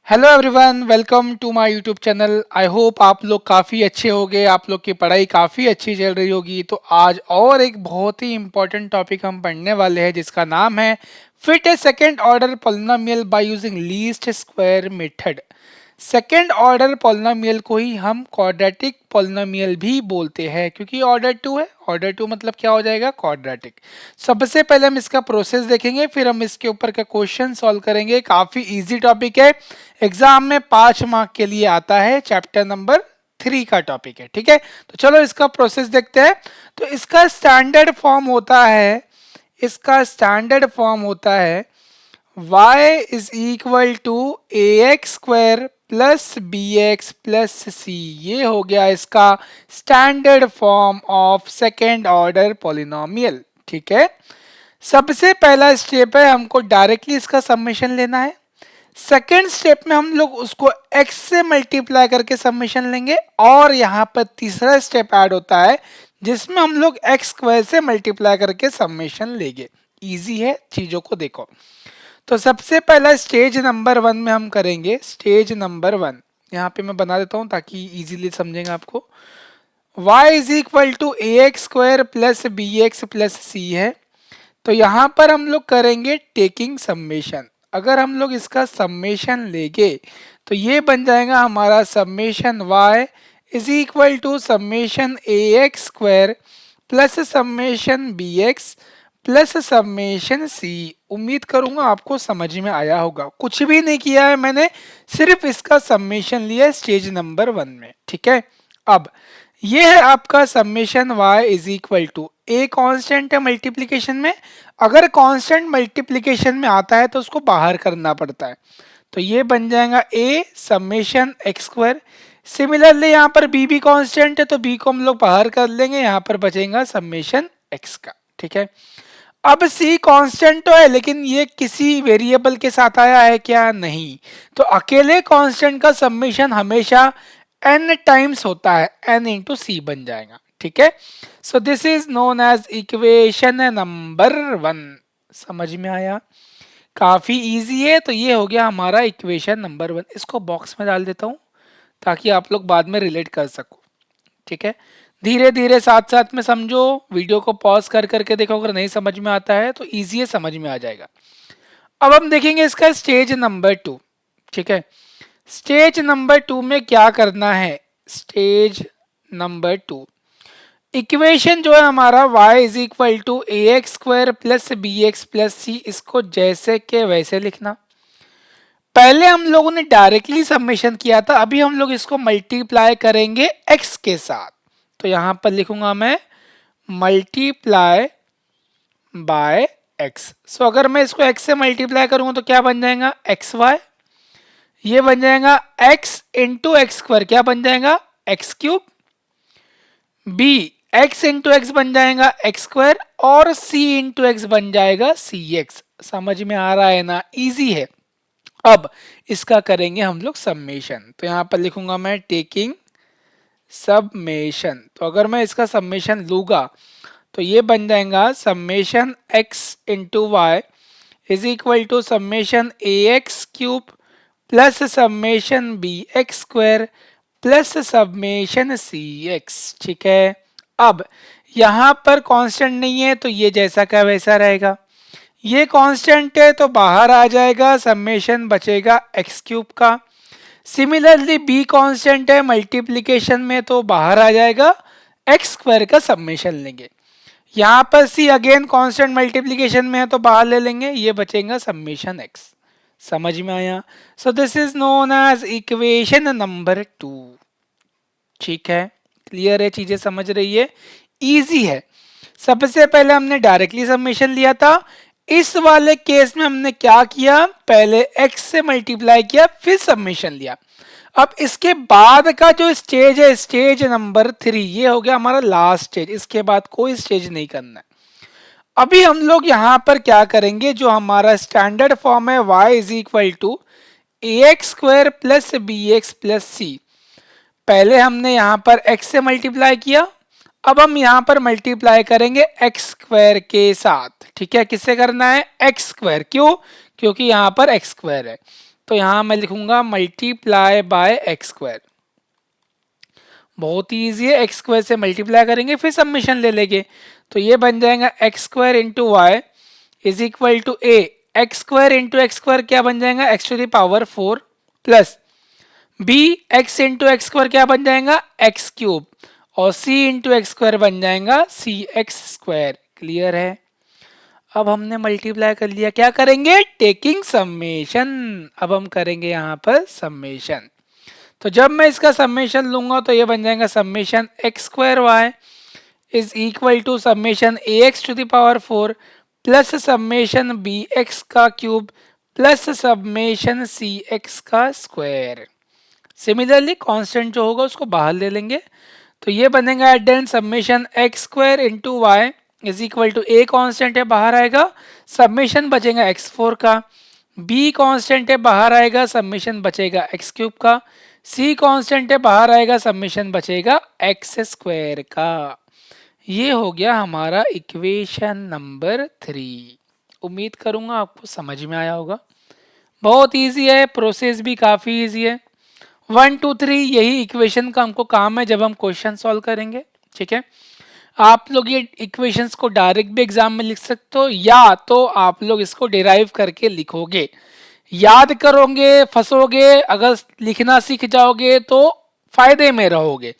Hello everyone, welcome to my YouTube channel. I hope आप लोग काफ़ी अच्छे होंगे, आप लोग की पढ़ाई काफ़ी अच्छी चल रही होगी। तो आज और एक बहुत ही इम्पोर्टेंट टॉपिक हम पढ़ने वाले हैं जिसका नाम है fit a second order polynomial by using least square method. Second order polynomial को ही हम क्वाड्रेटिक पॉलिनोमियल भी बोलते हैं क्योंकि ऑर्डर टू है। ऑर्डर टू मतलब क्या हो जाएगा? क्वाड्रेटिक। सबसे पहले हम इसका प्रोसेस देखेंगे, फिर हम इसके ऊपर का क्वेश्चन सॉल्व करेंगे। काफ़ी इजी टॉपिक है, एग्जाम में 5 मार्क के लिए आता है, चैप्टर नंबर 3 का टॉपिक है। ठीक है, तो चलो इसका प्रोसेस देखते हैं। तो इसका स्टैंडर्ड फॉर्म होता है, y is equal to a x square plus b x plus c. ये हो गया इसका standard form of second order polynomial. ठीक है, सबसे पहला स्टेप है हमको डायरेक्टली इसका समेशन लेना है। सेकेंड स्टेप में हम लोग उसको x से मल्टीप्लाई करके समेशन लेंगे, और यहाँ पर तीसरा स्टेप ऐड होता है जिसमें हम लोग x स्क्वायर से मल्टीप्लाई करके समेशन लेंगे। इजी है, चीजों को देखो। तो सबसे पहला स्टेज नंबर 1 में हम करेंगे। स्टेज नंबर 1 यहाँ पे मैं बना देता हूँ ताकि इजीली समझेंगे आपको। y is equal to a x square plus b x plus c है। तो यहाँ पर हम लोग करेंगे टेकिंग समेशन। अगर हम लोग इसका समेशन लेंगे तो ये बन जाएगा हमारा summation y is equal to summation a x square plus summation b x plus summation c. उम्मीद करूंगा आपको समझ में आया होगा। कुछ भी नहीं किया है मैंने, सिर्फ इसका समेशन लिया स्टेज नंबर 1 में। ठीक है, अब ये है आपका summation y is equal to a constant है मल्टीप्लिकेशन में। अगर कांस्टेंट मल्टीप्लिकेशन में आता है तो उसको बाहर करना पड़ता है, तो ये बन जाएगा a summation x square. Similarly यहाँ पर b भी कांस्टेंट है तो b को हम लोग बाहर कर लेंगे, यहाँ पर बचेगा समेशन x का। ठीक है, अब c कांस्टेंट तो है लेकिन ये किसी वेरिएबल के साथ आया है क्या? नहीं। तो अकेले कांस्टेंट का समेशन हमेशा n टाइम्स होता है, n इंटू सी बन जाएगा। ठीक है, so this is known as equation number 1। समझ में आया? काफी इजी है। तो ये हो गया हमारा इक्वेशन नंबर 1। इसको बॉक्स में डाल देता हूँ ताकि आप लोग बाद में रिलेट कर सको। ठीक है, धीरे धीरे साथ साथ में समझो, वीडियो को पॉज कर करके देखो। अगर नहीं समझ में आता है तो इजी है, समझ में आ जाएगा। अब हम देखेंगे इसका स्टेज नंबर 2। ठीक है, स्टेज नंबर 2 में क्या करना है? स्टेज नंबर 2 इक्वेशन जो है हमारा y is equal to a x square plus b x plus c, इसको जैसे के वैसे लिखना। पहले हम लोगों ने डायरेक्टली समेशन किया था, अभी हम लोग इसको मल्टीप्लाई करेंगे x के साथ। तो यहां पर लिखूंगा मैं मल्टीप्लाई बाय x। सो अगर मैं इसको x से मल्टीप्लाई करूंगा तो क्या बन जाएगा? X y. ये बन जाएगा x इंटू एक्स स्क्वायर, क्या बन जाएगा? X cube. b x into x बन जाएगा एक्स स्क्वायर, और c इंटू एक्स बन जाएगा सी एक्स। समझ में आ रहा है ना? इजी है। अब इसका करेंगे हम लोग समेशन। तो यहां पर लिखूंगा मैं टेकिंग सबमेशन। तो अगर मैं इसका समेशन लूंगा तो ये बन जाएगा summation x into y is equal to summation a x cube plus summation b x square plus summation c x. ठीक है, अब यहाँ पर कांस्टेंट नहीं है तो ये जैसा का वैसा रहेगा। ये कांस्टेंट है तो बाहर आ जाएगा, समेशन बचेगा एक्स क्यूब का। सिमिलरली बी कांस्टेंट है मल्टीप्लिकेशन में तो बाहर आ जाएगा, एक्स स्क्वायर का समेशन लेंगे। यहाँ पर सी अगेन कांस्टेंट मल्टीप्लिकेशन में है तो बाहर ले लेंगे, ये बचेगा समेशन एक्स। समझ में आया? So this is known as equation number 2। ठीक है, क्लियर है? चीजें समझ रही है? इजी है। सबसे पहले हमने डायरेक्टली समेशन लिया था। इस वाले केस में हमने क्या किया? पहले x से मल्टीप्लाई किया फिर समेशन लिया। अब इसके बाद का जो स्टेज है, स्टेज नंबर 3, ये हो गया हमारा लास्ट स्टेज। इसके बाद कोई स्टेज नहीं करना है। अभी हम लोग यहाँ पर क्या करेंगे? जो हमारा स्टैंडर्ड फॉर्म है y is equal to a x square plus b x plus c. पहले हमने यहाँ पर x से मल्टीप्लाई किया, अब हम यहाँ पर मल्टीप्लाई करेंगे एक्स स्क्वायर के साथ। ठीक है, किससे करना है? X square. क्यों? क्योंकि यहाँ पर एक्स स्क्वायर है। तो यहाँ मैं लिखूंगा मल्टीप्लाई बाय एक्स स्क्वायर। बहुत ही ईजी है, एक्स स्क्वायर से मल्टीप्लाई करेंगे फिर सब्मिशन ले लेंगे, तो ये बन जाएगा x square into y is equal to a x square into x square क्या बन जाएगा x to the power 4 plus b x into x square क्या बन जाएगा एक्स क्यूब और सी इंटू एक्स स्क्वायर बन जाएगा सी एक्स स्क्वायर। क्लियर है। अब हमने मल्टीप्लाई कर लिया, क्या करेंगे टेकिंग समेशन। अब हम करेंगे यहाँ पर समेशन, तो जब मैं इसका समेशन लूंगा तो ये बन जाएगा summation x square y is equal to summation a x to the power 4 plus summation b x का cube plus summation c x का स्क्वायर। सिमिलरली कांस्टेंट जो होगा उसको बाहर ले लेंगे, तो ये बनेगा at then summation x square into y is equal to a constant है बाहर आएगा, समेशन बचेगा एक्स 4 का, बी कांस्टेंट है बाहर आएगा, समेशन बचेगा एक्स क्यूब का, सी कांस्टेंट है बाहर आएगा, समेशन बचेगा एक्स स्क्वायर का। ये हो गया हमारा इक्वेशन नंबर 3। उम्मीद करूंगा आपको समझ में आया होगा। बहुत इजी है, प्रोसेस भी काफ़ी इजी है। 1 2 3 यही इक्वेशन का हमको काम है जब हम क्वेश्चन सॉल्व करेंगे। ठीक है, आप लोग ये इक्वेशंस को डायरेक्ट भी एग्जाम में लिख सकते हो या तो आप लोग इसको डिराइव करके लिखोगे। याद करोगे फंसोगे, अगर लिखना सीख जाओगे तो फायदे में रहोगे।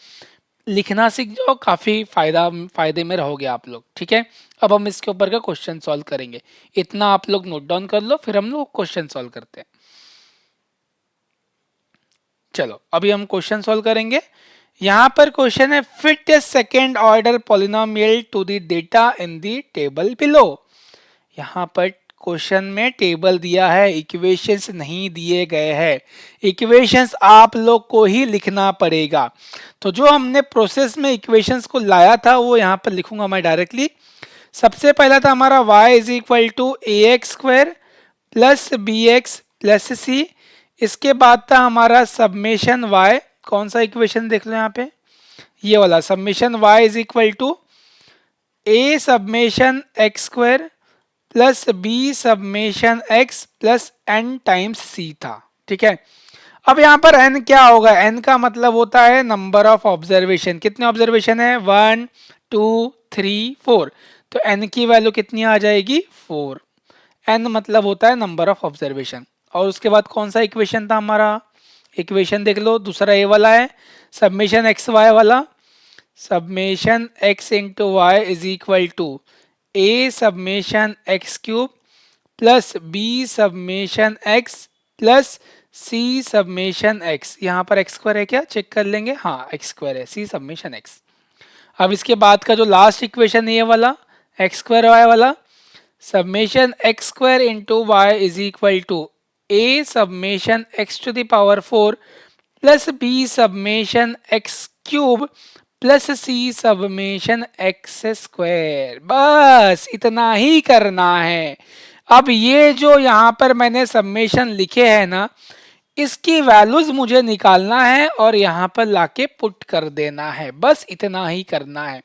लिखना सीख जाओ, काफ़ी फायदे में रहोगे आप लोग। ठीक है, अब हम इसके ऊपर का क्वेश्चन सॉल्व करेंगे। इतना आप लोग नोट डाउन कर लो, फिर हम लोग क्वेश्चन सॉल्व करते हैं। चलो अभी हम क्वेश्चन सॉल्व करेंगे। यहाँ पर क्वेश्चन है fit a second order polynomial to the data in the table below. यहाँ पर क्वेश्चन में टेबल दिया है, इक्वेशंस नहीं दिए गए हैं। इक्वेशंस आप लोग को ही लिखना पड़ेगा। तो जो हमने प्रोसेस में इक्वेशंस को लाया था वो यहाँ पर लिखूंगा मैं डायरेक्टली। सबसे पहला था हमारा y is equal to a x square plus b x plus c. इसके बाद था हमारा सबमेशन y, कौन सा इक्वेशन देख लो यहाँ पे, ये वाला summation y is equal to a summation x square plus b summation x plus n times c था। ठीक है, अब यहाँ पर n क्या होगा, n का मतलब होता है नंबर ऑफ ऑब्जर्वेशन। कितने ऑब्जर्वेशन है 1 2 3 4, तो n की वैल्यू कितनी आ जाएगी 4। n मतलब होता है नंबर ऑफ ऑब्जर्वेशन। और उसके बाद कौन सा इक्वेशन था हमारा, इक्वेशन देख लो, दूसरा ए वाला है सबमेशन एक्स वाई वाला। Summation x into y is equal to a summation x cube plus b summation x plus c summation x. यहाँ पर एक्स स्क्वायर है क्या, चेक कर लेंगे, हाँ एक्स स्क्वायर है, सी सबमेशन एक्स। अब इसके बाद का जो लास्ट इक्वेशन है ये वाला एक्स स्क्वायर वाई वाला, summation x square into y is equal to a summation x to the power 4 plus b summation x cube plus c summation x square. बस इतना ही करना है। अब ये जो यहाँ पर मैंने सबमेशन लिखे हैं ना, इसकी वैल्यूज मुझे निकालना है और यहाँ पर लाके पुट कर देना है, बस इतना ही करना है।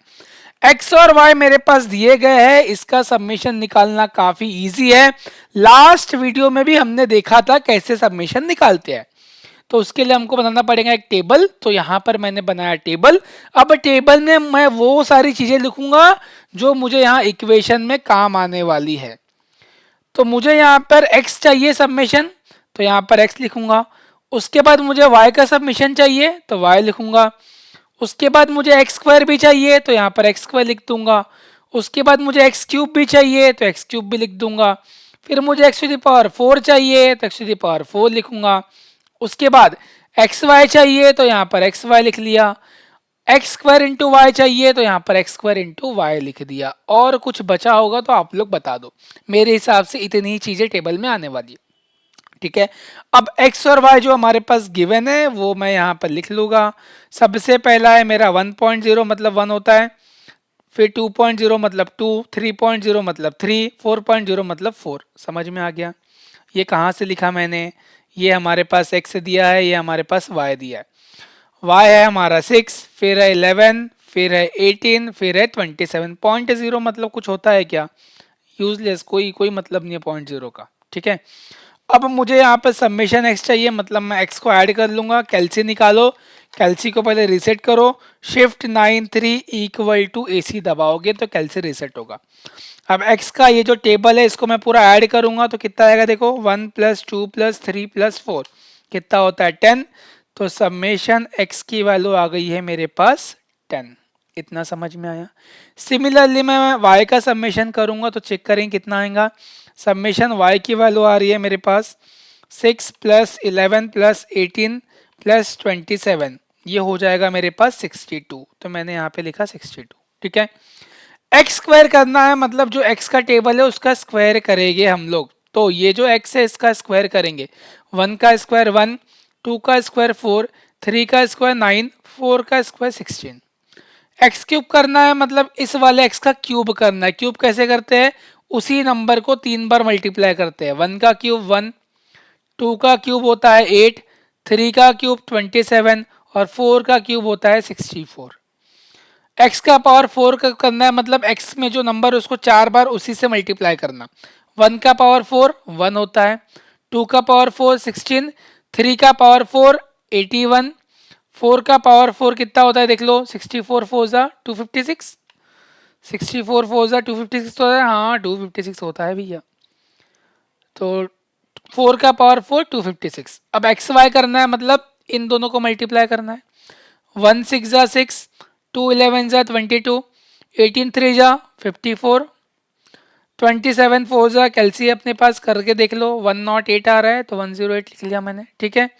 x और y मेरे पास दिए गए हैं, इसका सबमिशन निकालना काफी इजी है। लास्ट वीडियो में भी हमने देखा था कैसे सबमिशन निकालते हैं, तो उसके लिए हमको बनाना पड़ेगा एक टेबल। तो यहाँ पर मैंने बनाया टेबल। अब टेबल में मैं वो सारी चीजें लिखूंगा जो मुझे यहाँ इक्वेशन में काम आने वाली है। तो मुझे यहाँ पर x चाहिए सबमिशन, तो यहाँ पर x लिखूंगा। उसके बाद मुझे y का सबमिशन चाहिए तो y लिखूंगा। उसके बाद मुझे एक्स स्क्वायर भी चाहिए तो यहाँ पर एक्स स्क्वायर लिख दूंगा। उसके बाद मुझे एक्स क्यूब भी चाहिए तो एक्स क्यूब भी लिख दूंगा। फिर मुझे एक्स टू द पावर 4 चाहिए तो एक्स टू द पावर 4 लिखूंगा। उसके बाद एक्स वाई चाहिए तो यहाँ पर एक्स वाई लिख लिया। एक्स स्क्वायर इंटू वाई चाहिए तो यहाँ पर एक्स स्क्वायर इंटू वाई लिख दिया। और कुछ बचा होगा तो आप लोग बता दो। मेरे हिसाब से इतनी ही चीजें टेबल में आने वाली है। ठीक है, अब x और y जो हमारे पास गिवन है वो मैं यहाँ पर लिख लूंगा। सबसे पहला है मेरा 1.0 मतलब 1 होता है, फिर 2.0 मतलब 2, 3.0 मतलब 3, 4.0 मतलब 4। समझ में आ गया। ये कहाँ से लिखा मैंने, ये हमारे पास x दिया है, ये हमारे पास y दिया है। y है हमारा 6, फिर है 11, फिर है 18, फिर है 27। 0.0 मतलब कुछ होता है क्या, यूजलेस, कोई मतलब नहीं है 0.0 का। ठीक है, अब मुझे यहाँ पर समेशन एक्स चाहिए, मतलब मैं एक्स को ऐड कर लूँगा। कैलसी निकालो, कैलसी को पहले रीसेट करो, शिफ्ट 9 3 इक्वल टू ए सी दबाओगे तो कैलसी रीसेट होगा। अब एक्स का ये जो टेबल है इसको मैं पूरा ऐड करूँगा तो कितना आएगा देखो, 1 + 2 + 3 + 4 कितना होता है 10। तो समेशन एक्स की वैल्यू आ गई है मेरे पास 10। इतना समझ में आया। सिमिलरली मैं वाई का समेशन करूँगा तो चेक करेंगे कितना आएगा। समेशन वाई की वैल्यू आ रही है मेरे पास 6 + 11 + 18 + 27, ये हो जाएगा मेरे पास 62। तो मैंने यहाँ पे लिखा 62। ठीक है, एक्स स्क्वायर करना है, मतलब जो एक्स का टेबल है उसका स्क्वायर करेंगे हम लोग। तो ये जो एक्स है इसका स्क्वायर करेंगे। 1 का स्क्वायर 1, 2 का स्क्वायर 4, 3 का स्क्वायर 9, 4 का स्क्वायर 16। एक्स क्यूब करना है, मतलब इस वाले एक्स का क्यूब करना है। क्यूब कैसे करते हैं, उसी नंबर को 3 बार मल्टीप्लाई करते हैं। 1 का क्यूब 1, 2 का क्यूब होता है 8, 3 का क्यूब 27 और 4 का क्यूब होता है 64। एक्स का पावर 4 का करना है, मतलब एक्स में जो नंबर है उसको 4 बार उसी से मल्टीप्लाई करना। 1 का पावर 4 1 होता है, 2 का पावर 4 16, 3 का पावर 4 81, 4 का पावर 4 कितना होता है देख लो, 64 4 जा 256, 64 4 जा 256 होता है, हाँ 256 होता है भैया। तो 4 का पावर 4 256। अब एक्स वाई करना है, मतलब इन दोनों को मल्टीप्लाई करना है। 1 6 जा 6, 2 11 जा 22, 18 3 जा 54, 27 4 जा कैलसी अपने पास करके देख लो, 108 आ रहा है तो 108 लिख लिया मैंने। ठीक है,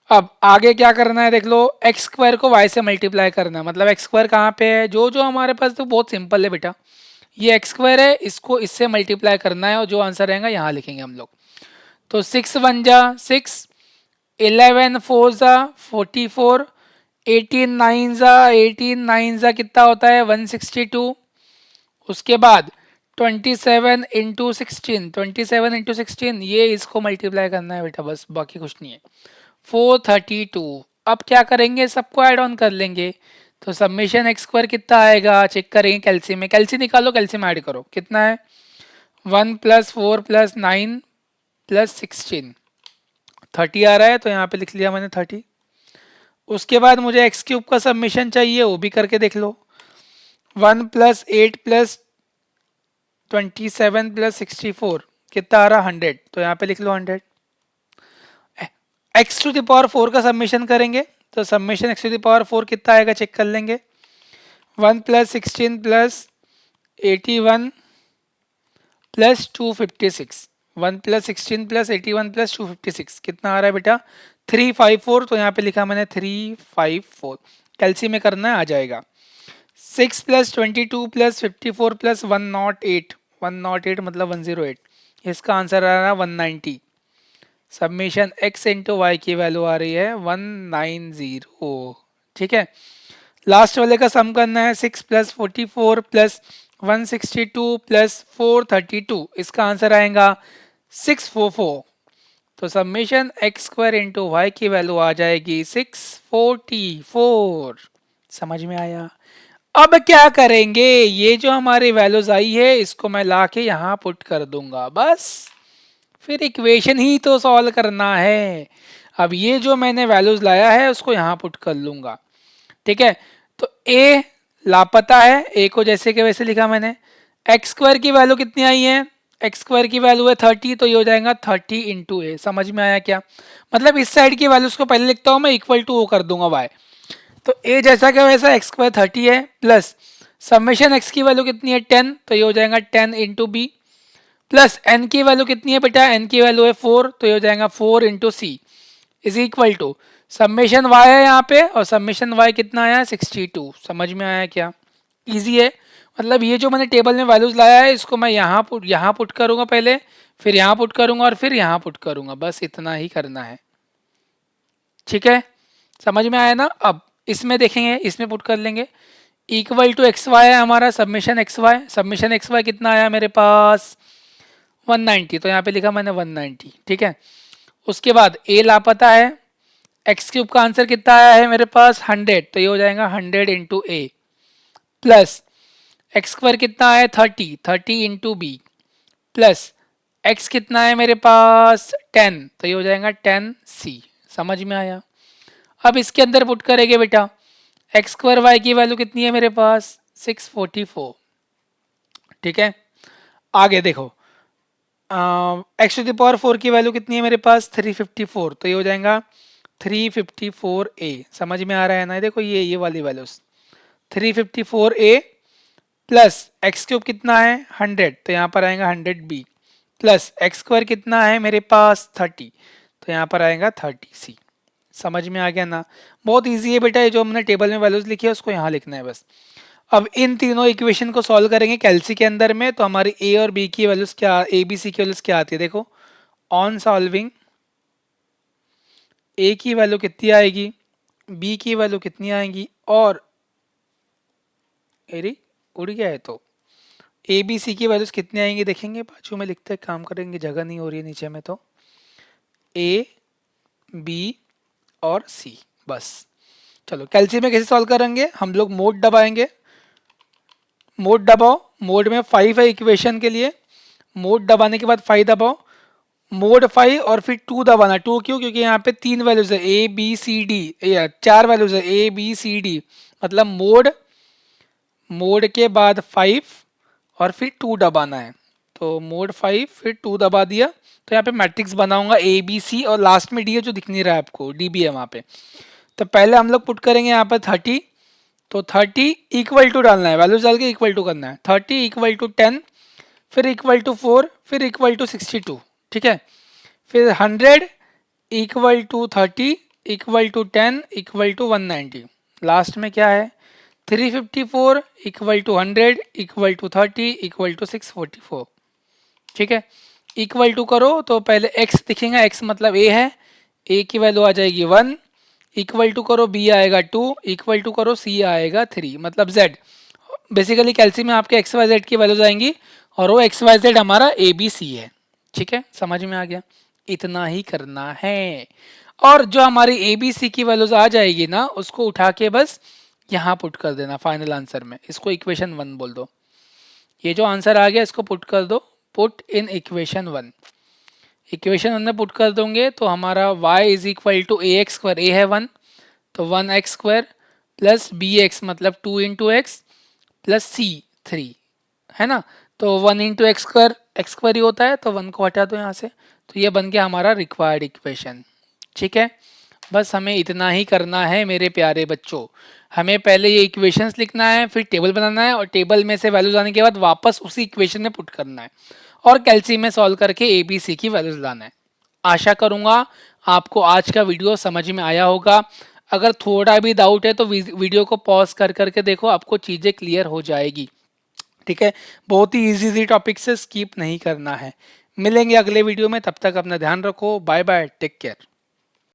अब आगे क्या करना है देख लो, एक्स स्क्वायर को वाई से मल्टीप्लाई करना है। मतलब एक्स स्क्वायर कहाँ पे है, जो जो हमारे पास, तो बहुत सिंपल है बेटा, ये एक्स स्क्वायर है, इसको इससे मल्टीप्लाई करना है और जो आंसर रहेगा यहाँ लिखेंगे हम लोग। तो 6 1 जा 6, 11 4 जा 44, 18 9 जा 18 9 जा कितना होता है 162। उसके बाद 27 इंटू 16, 27 इंटू 16, ये इसको मल्टीप्लाई करना है बेटा, बस बाकी कुछ नहीं है। 432। अब क्या करेंगे, सबको ऐड ऑन कर लेंगे। तो समेशन एक्स स्क्वायर कितना आएगा चेक करेंगे, कैलसी में, कैलसी निकालो, कैलसी में ऐड करो कितना है 1 + 4 + 9 + 16, 30 आ रहा है तो यहाँ पे लिख लिया मैंने 30। उसके बाद मुझे एक्स क्यूब का समेशन चाहिए, वो भी करके देख लो। 1 + 8 + 27 + 64 कितना आ रहा 100, तो यहाँ पे लिख लो 100। एक्स टू द पावर 4 का समेशन करेंगे तो summation x to the power 4 कितना आएगा चेक कर लेंगे। 1 + 16 + 81 + 256, 1 + 16 + 81 + 256 कितना आ रहा है बेटा 354। तो यहाँ पे लिखा मैंने 354, कैलसी में करना है आ जाएगा। 6 + 22 + 54 + 108, 108 मतलब 108, इसका आंसर आ रहा है 190। सबमिशन एक्स इंटू वाई की वैल्यू आ रही है 190। ठीक है, लास्ट वाले का सम करना है 6 + 44 + 162 + 432, इसका आंसर आएगा 644। तो summation x square into y की वैल्यू आ जाएगी 644। समझ में आया। अब क्या करेंगे, ये जो हमारी वैल्यूज आई है इसको मैं ला के यहाँ पुट कर दूंगा, बस फिर इक्वेशन ही तो सॉल्व करना है। अब ये जो मैंने वैल्यूज लाया है उसको यहाँ पुट कर लूंगा। ठीक है, तो ए लापता है, ए को जैसे के वैसे लिखा मैंने। एक्स स्क्वायर की वैल्यू कितनी आई है, एक्स स्क्वायर की वैल्यू है 30, तो ये हो जाएगा 30 इंटू ए। समझ में आया क्या, मतलब इस साइड की वैल्यूज को पहले लिखता हूँ मैं, इक्वल टू वो कर दूंगा वाई। तो ए जैसा क्या वैसा एक्स स्क्वायर 30 है, प्लस समेशन एक्स की वैल्यू कितनी है 10, तो ये हो जाएगा 10 इंटू बी, प्लस एन की वैल्यू कितनी है बेटा, एन की वैल्यू है 4, तो ये हो जाएगा 4 into c is equal to summation y है यहाँ पे, और समेशन वाई कितना आया 62। समझ में आया क्या, इजी है। मतलब ये जो मैंने टेबल में वैल्यूज लाया है इसको मैं यहाँ पुट करूंगा पहले, फिर यहाँ पुट करूंगा और फिर यहाँ पुट करूंगा, बस इतना ही करना है। ठीक है, समझ में आया ना। अब इसमें देखेंगे, इसमें पुट कर लेंगे, इक्वल टू एक्स वाई है हमारा summation x y, summation x y कितना आया मेरे पास 190, तो यहाँ पे लिखा मैंने 190। ठीक है, उसके बाद ए लापता है, एक्स क्यूब का आंसर कितना आया है मेरे पास 100, तो ये हो जाएगा 100 इंटू ए, प्लस एक्स स्क्वायर कितना है 30, 30 इंटू बी, प्लस x कितना है मेरे पास 10, तो ये हो जाएगा 10c। समझ में आया? अब इसके अंदर पुट करेंगे बेटा, एक्स स्क्वायर वाई की वैल्यू कितनी है मेरे पास 644। ठीक है, आगे देखो एक्स टू द पावर 4 की वैल्यू कितनी है मेरे पास 354, तो ये हो जाएगा 354a। समझ में आ रहा है ना? देखो ये वाली values 354a plus x cube कितना है 100, तो यहाँ पर आएगा 100b प्लस एक्स स्क्वायर कितना है मेरे पास 30, तो यहाँ पर आएगा 30c। समझ में आ गया ना? बहुत इजी है बेटा, ये जो हमने टेबल में वैल्यूज लिखी है उसको यहाँ लिखना है बस। अब इन तीनों इक्वेशन को सॉल्व करेंगे कैलसी के अंदर में, तो हमारी ए और बी की वैल्यूज क्या, ए बी सी की वैल्यूज क्या आती है देखो। ऑन सॉल्विंग ए की वैल्यू कितनी आएगी, बी की वैल्यू कितनी आएगी, और एरी उड़ गया है तो ए बी सी की वैल्यूज कितनी आएंगी देखेंगे। बाजू में लिखते काम करेंगे, जगह नहीं हो रही है नीचे में, तो ए बी और सी बस। चलो कैलसी में कैसे सॉल्व करेंगे, हम लोग मोड दबाएंगे। मोड दबाओ, मोड में 5 है इक्वेशन के लिए, मोड दबाने के बाद 5 दबाओ, मोड 5 और फिर 2 दबाना। 2 क्यों? क्योंकि यहाँ पे 3 वैल्यूज है A B C D, 4 values है ए बी सी डी, मतलब मोड मोड के बाद 5 और फिर 2 दबाना है। तो मोड 5 फिर 2 दबा दिया, तो यहाँ पे मैट्रिक्स बनाऊंगा ए बी सी और लास्ट में डी है जो दिख नहीं रहा है आपको, डी बी है वहाँ पे। तो पहले हम लोग पुट करेंगे यहाँ पर 30, तो 30 इक्वल टू डालना है, वैल्यूज डाल के इक्वल टू करना है। 30 इक्वल टू 10, फिर इक्वल टू 4, फिर इक्वल टू 62। ठीक है, फिर 100 equal to 30 equal to 10 equal to 190। Last में क्या है 354 equal to 100 equal to 30 equal to 644। ठीक है, इक्वल टू करो तो पहले x दिखेगा, x मतलब a है, a की वैल्यू आ जाएगी 1, इक्वल टू करो b आएगा 2, इक्वल टू करो c आएगा 3, मतलब z। बेसिकली कैल्सी में आपके एक्स वाई जेड की वैल्यूज आएंगी और वो एक्स वाई जेड हमारा ए बी सी है। ठीक है, समझ में आ गया? इतना ही करना है, और जो हमारी ए बी सी की वैल्यूज आ जाएगी ना उसको उठा के बस यहाँ पुट कर देना फाइनल आंसर में, इसको इक्वेशन 1 बोल दो। ये जो आंसर आ गया इसको पुट कर दो, पुट इन इक्वेशन 1। इक्वेशन 1 में पुट कर दोगे तो हमारा y is equal to a x square, a है 1 तो 1x square plus b x मतलब 2 इंटू एक्स प्लस सी 3 है ना। तो 1 इंटू एक्स स्क्वायर ही होता है, तो 1 को हटा दो यहाँ से, तो ये बन गया हमारा रिक्वायर्ड इक्वेशन। ठीक है, बस हमें इतना ही करना है मेरे प्यारे बच्चों। हमें पहले ये इक्वेशंस लिखना है, फिर टेबल बनाना है, और टेबल में से वैल्यूज आने के बाद वापस उसी इक्वेशन में पुट करना है, और कैल्सी में सॉल्व करके ए बी सी की वैल्यूज लाना है। आशा करूँगा आपको आज का वीडियो समझ में आया होगा। अगर थोड़ा भी डाउट है तो वीडियो को पॉज कर करके देखो, आपको चीज़ें क्लियर हो जाएगी। ठीक है, बहुत ही इजी टॉपिक से स्किप नहीं करना है। मिलेंगे अगले वीडियो में, तब तक अपना ध्यान रखो। Bye bye, take care.